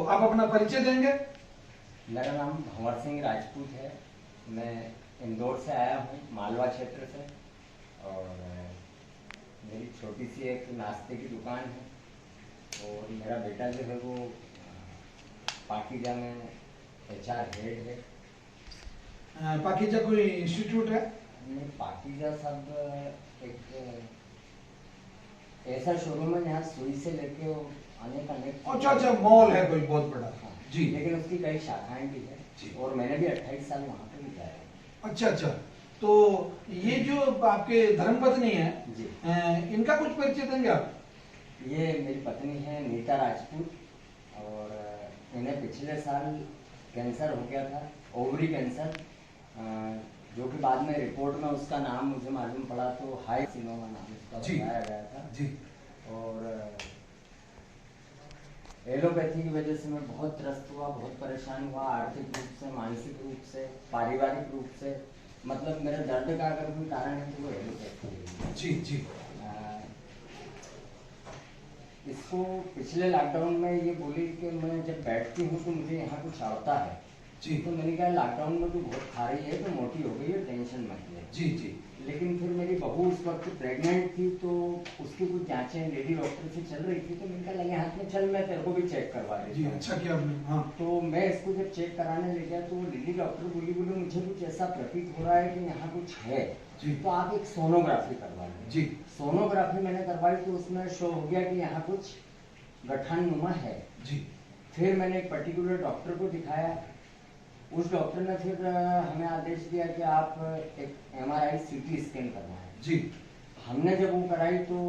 आप अपना परिचय देंगे? मेरा नाम भंवर सिंह राजपूत है। मैं इंदौर से आया हूँ, मालवा क्षेत्र से। और मेरी छोटी सी एक नाश्ते की दुकान है। और मेरा बेटा जो है वो पाकीजा में HR हेड है। पाकीजा कोई इंस्टीट्यूट है? नहीं, पाकीजा सब एक ऐसा शोरूम है जहाँ सुई से लेके अनेक अच्छा, मॉल है कोई बहुत बड़ा। हाँ जी, लेकिन उसकी कई शाखाएं भी है जी। और मैंने भी 28 साल वहाँ पे बिताया। अच्छा, तो ये जो आपके धर्मपत्नी है जी, इनका कुछ परिचय देंगे आप? ये मेरी पत्नी है नीता राजपूत। और इन्हें पिछले साल कैंसर हो गया था, ओवरी कैंसर, जो कि बाद में रिपोर्ट में उसका नाम मुझे मालूम पड़ा तो हाई सिनोमा नाम उसका बताया गया था। जी। और एलोपैथी की वजह से मैं बहुत त्रस्त हुआ, बहुत परेशान हुआ, आर्थिक रूप से, मानसिक रूप से, पारिवारिक रूप से। मतलब मेरे दर्द का अगर कोई कारण है तो वो एलोपैथी है। जी, जी। इसको पिछले लॉकडाउन में ये बोली कि मैं जब बैठती हूँ तो मुझे यहाँ कुछ आता है। जी। तो मैंने कहा लॉकडाउन में तो बहुत खा रही है तो मोटी हो गई है, टेंशन मत ले। जी, जी। लेकिन फिर मेरी बहू उस वक्त प्रेग्नेंट थी तो उसकी कुछ जांचें लेडी डॉक्टर से चल रही थी, तो मैंने कहा लगे हाथ में चल मैं तेरे को भी चेक करवा देती जी, हूँ। अच्छा किया आपने। हाँ। तो मैं इसको जब चेक कराने ले गया तो लेडी डॉक्टर बोली मुझे कुछ ऐसा प्रतीत हो रहा है कि यहाँ कुछ है, तो आप एक सोनोग्राफी करवा लें। जी। सोनोग्राफी मैंने करवाई तो उसमें शो हो गया कि यहाँ कुछ गठानुमा है। जी। फिर मैंने एक पर्टिकुलर डॉक्टर को दिखाया। उस डॉक्टर ने फिर हमें आदेश दिया कि आप एक MRI CT स्कैन करवाएं। जी। हमने जब वो कराई तो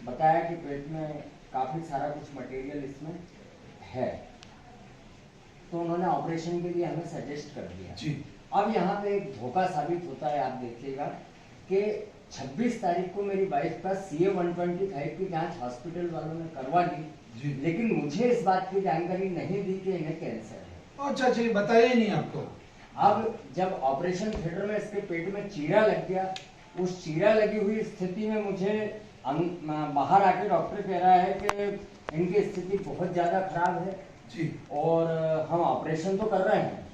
बताया कि पेट में काफ़ी सारा कुछ मटेरियल इसमें है, तो उन्होंने ऑपरेशन के लिए हमें सजेस्ट कर दिया। जी। अब यहाँ पे एक धोखा साबित होता है, आप देखिएगा कि 26 तारीख को मेरी वाइफ का CA 125 की जांच हॉस्पिटल वालों ने करवा दी, लेकिन मुझे इस बात की जानकारी नहीं दी कि इन्हें कैंसर है। अच्छा, बताया ही नहीं आपको? अब जब ऑपरेशन थिएटर में इसके पेट में चीरा लग गया, उस चीरा लगी हुई स्थिति में मुझे बाहर आके डॉक्टर कह रहा है कि इनकी स्थिति बहुत ज़्यादा खराब है जी। और हम ऑपरेशन तो कर रहे हैं,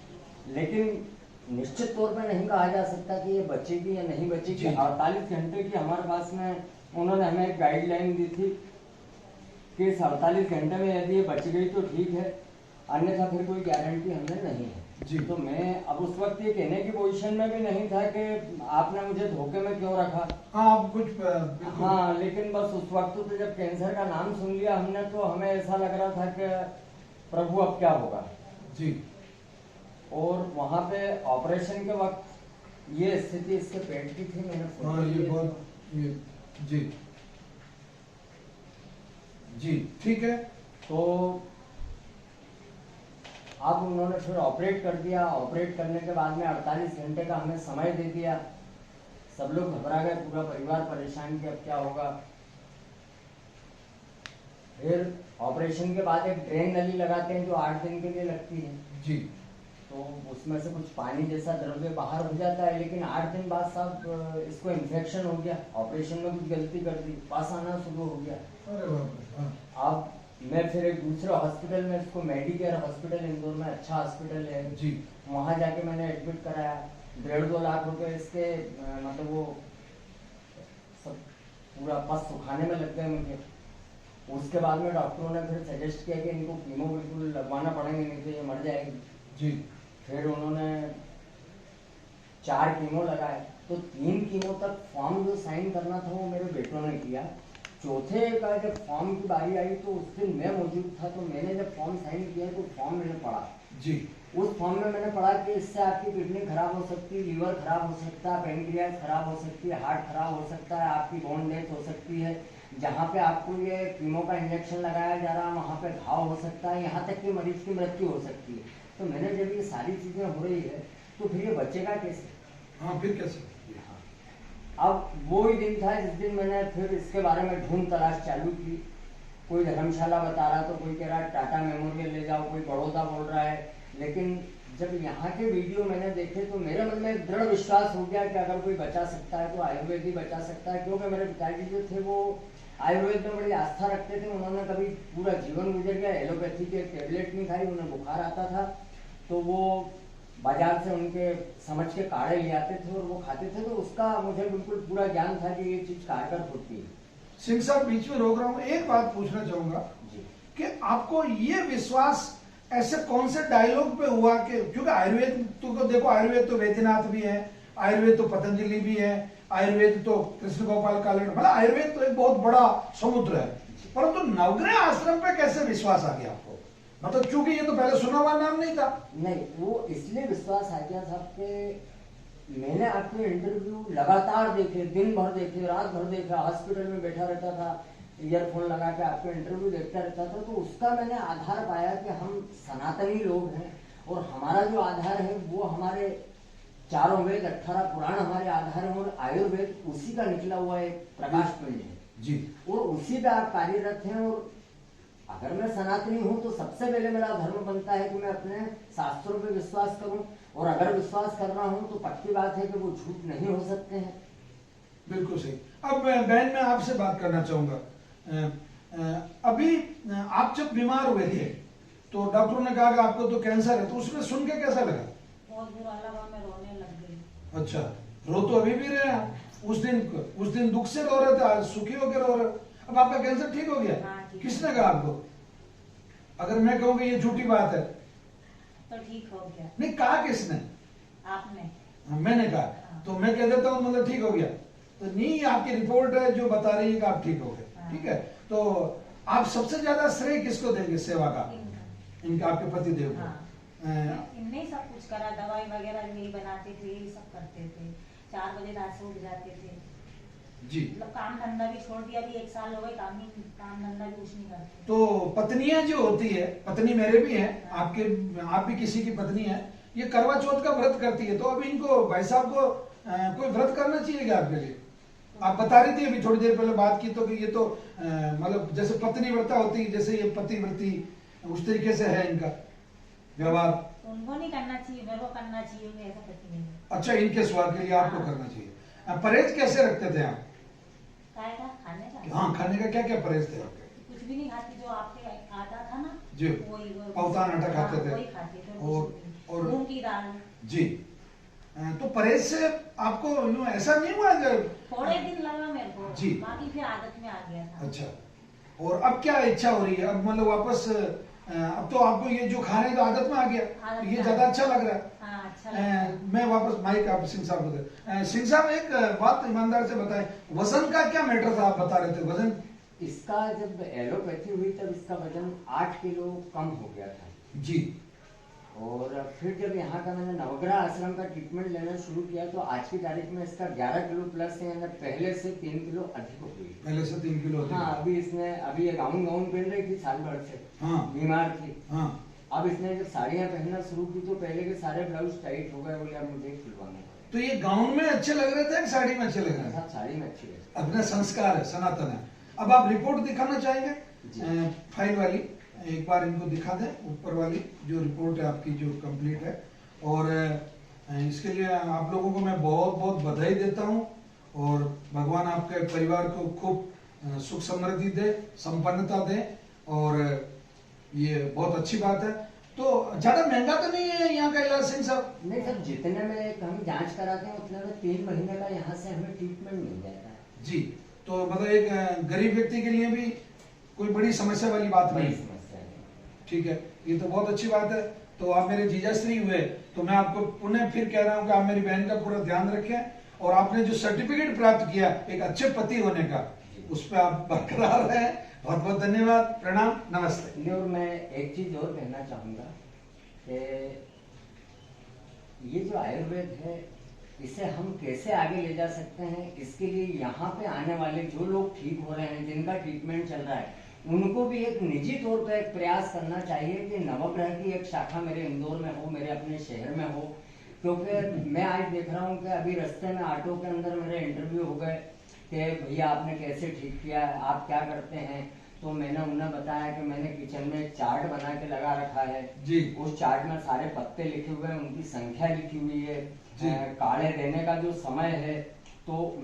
लेकिन निश्चित तौर पे नहीं कहा जा सकता कि ये बचेगी या नहीं बचेगी। 48 घंटे की हमारे पास में उन्होंने हमें एक गाइडलाइन दी थी कि 48 घंटे में यदि ये बच गई तो ठीक है, अन्यथा फिर कोई गारंटी हमें नहीं है। जी। तो मैं अब उस वक्त ये कहने की पोजीशन में भी नहीं था कि आपने मुझे धोखे में क्यों रखा। हाँ, आप कुछ हाँ, लेकिन बस उस वक्त तो जब कैंसर का नाम सुन लिया हमने तो हमें ऐसा लग रहा था कि प्रभु अब क्या होगा। जी। और वहाँ पे ऑपरेशन के वक्त ये स्थिति इसके पेट की थी। मैंने हाँ, ये बहुत जी जी ठीक है। तो अब उन्होंने फिर ऑपरेट कर दिया। ऑपरेट करने के बाद में 48 घंटे का हमें समय दे दिया। सब लोग घबरा गए, पूरा परिवार परेशान कि अब क्या होगा। फिर ऑपरेशन के बाद एक ड्रेन नली लगाते हैं जो 8 दिन के लिए लगती है जी। तो उसमें से कुछ पानी जैसा द्रव्य बाहर हो जाता है, लेकिन 8 दिन बाद साहब इसको इन्फेक्शन हो गया। ऑपरेशन में कुछ गलती कर दी, पास आना शुरू हो गया। अरे बाप रे। अब मैं फिर एक दूसरे हॉस्पिटल में, इसको मेडिकेयर हॉस्पिटल इंदौर में अच्छा हॉस्पिटल है जी, वहाँ जाके मैंने एडमिट कराया। 1.5-2 लाख रुपए इसके मतलब वो सब पूरा पस सुखाने में लग गए मुझे। उसके बाद में डॉक्टरों ने फिर सजेस्ट किया कि इनको कीमो बिल्कुल लगवाना पड़ेंगे, नहीं तो ये मर जाएगी जी। फिर उन्होंने 4 कीमो लगाए, तो 3 कीमो तक फॉर्म जो साइन करना था वो मेरे बेटों ने किया। चौथे का जब फॉर्म की बारी आई तो उस दिन मैं मौजूद था, तो मैंने जब फॉर्म साइन किया तो फॉर्म मैंने पढ़ा जी। उस फॉर्म में मैंने पढ़ा कि इससे आपकी किडनी खराब हो सकती है, लीवर खराब हो सकता है, पेनक्रियाज खराब हो सकती है, हार्ट खराब हो सकता है, आपकी बोन डेथ हो सकती है, जहाँ पे आपको ये कीमो का इंजेक्शन लगाया जा रहा है वहाँ पे घाव हो सकता है, यहाँ तक कि मरीज की मृत्यु हो सकती है। तो मैंने जब ये सारी चीज़ें हो रही है तो फिर ये बचेगा कैसे? हाँ, फिर कैसे? अब वो ही दिन था जिस दिन मैंने फिर इसके बारे में ढूंढ तलाश चालू की। कोई धर्मशाला बता रहा तो कोई कह रहा टाटा मेमोरियल ले जाओ, कोई बड़ौदा बोल रहा है। लेकिन जब यहाँ के वीडियो मैंने देखे तो मेरे मन में दृढ़ विश्वास हो गया कि अगर कोई बचा सकता है तो आयुर्वेद ही बचा सकता है, क्योंकि मेरे पिताजी जो थे वो आयुर्वेद में बड़ी आस्था रखते थे। उन्होंने कभी पूरा जीवन गुजर गया, एलोपैथी के टेबलेट नहीं खाई, उन्हें बुखार आता था तो वो बाजार से उनके समझ के काढ़े ले आते थे और वो खाते थे, तो उसका मुझे बिल्कुल पूरा ज्ञान था कि ये चीज कारगर होती है। सिंह साहब बीच में रोक रहा हूँ, एक बात पूछना चाहूंगा जी। कि आपको ये विश्वास ऐसे कौन से डायलॉग पे हुआ कि, क्योंकि आयुर्वेद तो देखो, आयुर्वेद तो वैद्यनाथ भी है, आयुर्वेद तो पतंजलि भी है, आयुर्वेद तो कृष्ण गोपाल कालेट, मतलब आयुर्वेद तो एक बहुत बड़ा समुद्र है, परंतु नवग्रह आश्रम पे कैसे विश्वास आ गया आपको? मतलब क्योंकि ये तो पहले सुना हुआ नाम नहीं था। नहीं, वो इसलिए विश्वास आ गया साहब कि मैंने आपके इंटरव्यू लगातार देखे, दिन भर देखे, रात भर देखा, हॉस्पिटल में बैठा रहता था, ईयरफोन लगा के आपके इंटरव्यू देखता रहता था, तो उसका मैंने आधार पाया कि हम सनातनी लोग हैं और हमारा जो आधार है वो हमारे चारों वेद 18 पुराण हमारे आधार है और आयुर्वेद उसी का निकला हुआ एक प्रकाश पिंड है जी। और उसी पे आप कार्यरत हैं। और अगर मैं सनातनी हूं तो सबसे पहले मेरा धर्म बनता है कि मैं अपने शास्त्रों पे विश्वास करूं, और अगर विश्वास कर रहा हूं तो पक्की बात है कि वो झूठ नहीं हो सकते हैं। बिल्कुल सही। अब बहन मैं आपसे बात करना चाहूंगा, अभी आप जब बीमार हुए थे तो डॉक्टरों ने कहा कि आपको तो कैंसर है, तो उसमें सुन के कैसा लगा? बहुत बुरा लगा, मैं रोने लग गई। अच्छा, रो तो अभी भी रहे हैं, उस दिन दुख से रो रहे थे, आज सुखी होकर रो रहे हो। अब आपका कैंसर ठीक हो गया? हाँ, ठीक। किसने कहा आपको? अगर मैं कहूँ कि ये झूठी बात है तो ठीक हो गया। नहीं, कहा किसने? आपने। हाँ, मैंने कहा हाँ। तो मैं कह देता हूँ मतलब ठीक हो गया, तो नहीं, आपकी रिपोर्ट है जो बता रही है कि आप ठीक हो गए। हाँ। ठीक है, तो आप सबसे ज्यादा श्रेय किसको देंगे सेवा का? इनका। इनका, आपके पति देव को। हाँ। इनने ही सब कुछ करा, दवाई वगैरह भी बनाते थे, यही सब करते थे। 4 बजे रात से उठ जाते थे जी। मतलब काम धंधा भी छोड़ दिया, अभी 1 साल हो गए, काम धंधा भी कुछ नहीं करते। तो पत्नियां जो होती है, पत्नी मेरे भी हैं, हाँ। आप भी किसी की पत्नी है, ये करवा चौथ का व्रत करती है, तो अब इनको भाई साहब को कोई व्रत करना चाहिए क्या आपके लिए? आप बता रही थी अभी थोड़ी देर पहले बात की तो कि ये तो मतलब जैसे पत्नी व्रता होती है, जैसे ये पति व्रती, उस तरीके से है इनका व्यवहार। उनको नहीं करना चाहिए, मेरे को करना चाहिए, मैं ऐसा करती नहीं। अच्छा, इनके स्वाद के लिए आपको हाँ। करना चाहिए। परहेज कैसे रखते थे आप? काय का खाने का? हाँ, खाने का क्या क्या परहेज थे आपके? कुछ भी नहीं खाती, जो आपके आता था ना जी। वही पौतान आटा खाते थे। वही खाते थे और मूंग की दाल। जी। तो परहेज से आपको यूं ऐसा नहीं हुआ थोड़े दिन लगा मेरे को जी। बाकी फिर आदत में आ गया था। अच्छा, और अब क्या इच्छा हो रही है? अब मतलब वापस अब तो आपको ये जो खाने का आदत में आ गया, आदत तो में ये आ ज्यादा गया। अच्छा लग रहा है। हाँ, अच्छा लगा। मैं वापस माइक आप सिंह साहब को दे। सिंह साहब, एक बात ईमानदार से बताएं, वजन का क्या मैटर था? आप बता रहे थे वजन। इसका जब एलोपैथी हुई तब इसका वजन 8 किलो कम हो गया था जी। और फिर जब यहाँ का मैंने नवग्रह आश्रम का ट्रीटमेंट लेना शुरू किया तो आज की तारीख में इसका 11 किलो प्लस है, यानी पहले से 3 किलो अधिक हो गई। पहले से 3 किलो अधिक। हाँ, अभी ये गाउन पहन रही थी साल भर से। हाँ। बीमार थी। हाँ। अब इसने जब साड़ियाँ पहनना शुरू की तो पहले के सारे ब्लाउज टाइट हो गए, बोले अब मुझे खुलवाना पड़ेगा। तो ये गाउन में अच्छे लग रहे थे कि साड़ी में अच्छे लग रहे थे? साहब साड़ी में अच्छी है। अपना संस्कार है, सनातन है। अब आप रिपोर्ट दिखाना चाहेंगे? फाइल वाली एक बार इनको दिखा दें, ऊपर वाली जो रिपोर्ट है आपकी, जो कंप्लीट है। और इसके लिए आप लोगों को मैं बहुत बहुत बधाई देता हूं और भगवान आपके परिवार को खूब सुख समृद्धि दे, संपन्नता दे, और ये बहुत अच्छी बात है। तो ज्यादा महंगा तो नहीं है यहाँ का इलाज सिंह साहब? नहीं सर, जितने में हम जांच कराते हैं उतने में 3 महीने का यहाँ से हमें ट्रीटमेंट मिल जाता है। जी। तो मतलब एक गरीब व्यक्ति के लिए भी कोई बड़ी समस्या वाली बात नहीं है। ठीक है, ये तो बहुत अच्छी बात है। तो आप मेरे जीजाश्री हुए, तो मैं आपको पुनः फिर कह रहा हूँ कि आप मेरी बहन का पूरा ध्यान रखें और आपने जो सर्टिफिकेट प्राप्त किया एक अच्छे पति होने का, उस पर आप बरकरार रहे। बहुत बहुत धन्यवाद, प्रणाम, नमस्ते। और मैं एक चीज और कहना चाहूंगा कि ये जो आयुर्वेद है इसे हम कैसे आगे ले जा सकते हैं, इसके लिए यहाँ पे आने वाले जो लोग ठीक हो रहे हैं, जिनका ट्रीटमेंट चल रहा है, उनको भी एक निजी तौर पर एक प्रयास करना चाहिए कि नवग्रह की एक शाखा मेरे इंदौर में हो, मेरे अपने शहर में हो। क्योंकि मैं आज देख रहा हूँ कि अभी रास्ते में ऑटो के अंदर मेरे इंटरव्यू हो गए कि भैया आपने कैसे ठीक किया है, आप क्या करते हैं? तो मैंने उन्हें बताया कि मैंने किचन में चार्ट बना के लगा रखा है जी। उस चार्ट में सारे पत्ते लिखे हुए हैं, उनकी संख्या लिखी हुई है, काढ़े देने का जो समय है, तो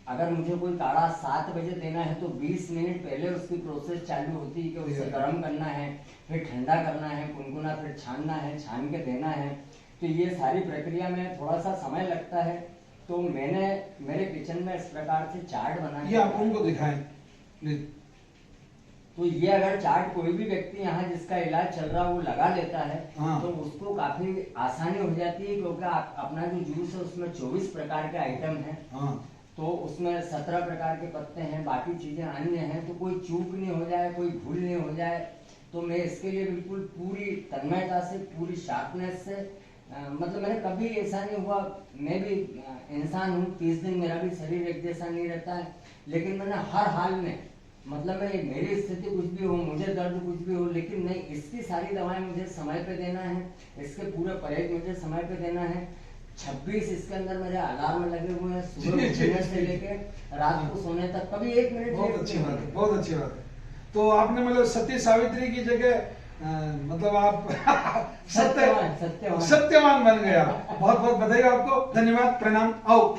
अगर मुझे कोई काढ़ा 7 बजे देना है तो 20 मिनट पहले उसकी प्रोसेस चालू होती है कि उसे गर्म करना है, फिर ठंडा करना है, गुनगुना, फिर छानना है, छान के देना है। तो ये सारी प्रक्रिया में थोड़ा सा समय लगता है। तो मैंने मेरे किचन में इस प्रकार से चार्ट बनाया, ये आप उनको दिखाएं प्लीज। तो ये अगर चार्ट कोई भी व्यक्ति यहाँ जिसका इलाज चल रहा है वो लगा लेता है हाँ। तो उसको काफी आसानी हो जाती है, क्योंकि अपना जो जूस है उसमें 24 प्रकार के आइटम हैं। हाँ तो उसमें 17 प्रकार के पत्ते हैं, बाकी चीजें अन्य हैं, तो कोई चूक नहीं हो जाए, कोई भूल नहीं हो जाए। तो मैं इसके लिए बिल्कुल पूरी तन्मयता से, पूरी शार्पनेस से, मतलब मैंने कभी ऐसा नहीं हुआ। मैं भी इंसान हूँ, 30 दिन मेरा भी शरीर एक जैसा नहीं रहता है, लेकिन मैंने हर हाल में, मतलब मैं मेरी स्थिति कुछ भी हो, मुझे दर्द कुछ भी हो, लेकिन नहीं, इसकी सारी दवाएं मुझे समय पे देना है, इसके पूरे परहेज मुझे समय पे देना है। 26 इसके अंदर मेरे अलार्म लगे हुए हैं, सुबह उठने से लेके रात को सोने तक, कभी 1 मिनट। बहुत अच्छी बात है, बहुत अच्छी बात है। तो आपने मतलब सती सावित्री की जगह मतलब आप सत्यवान बन गया। बहुत बहुत बधाई आपको, धन्यवाद, प्रणाम। आओ।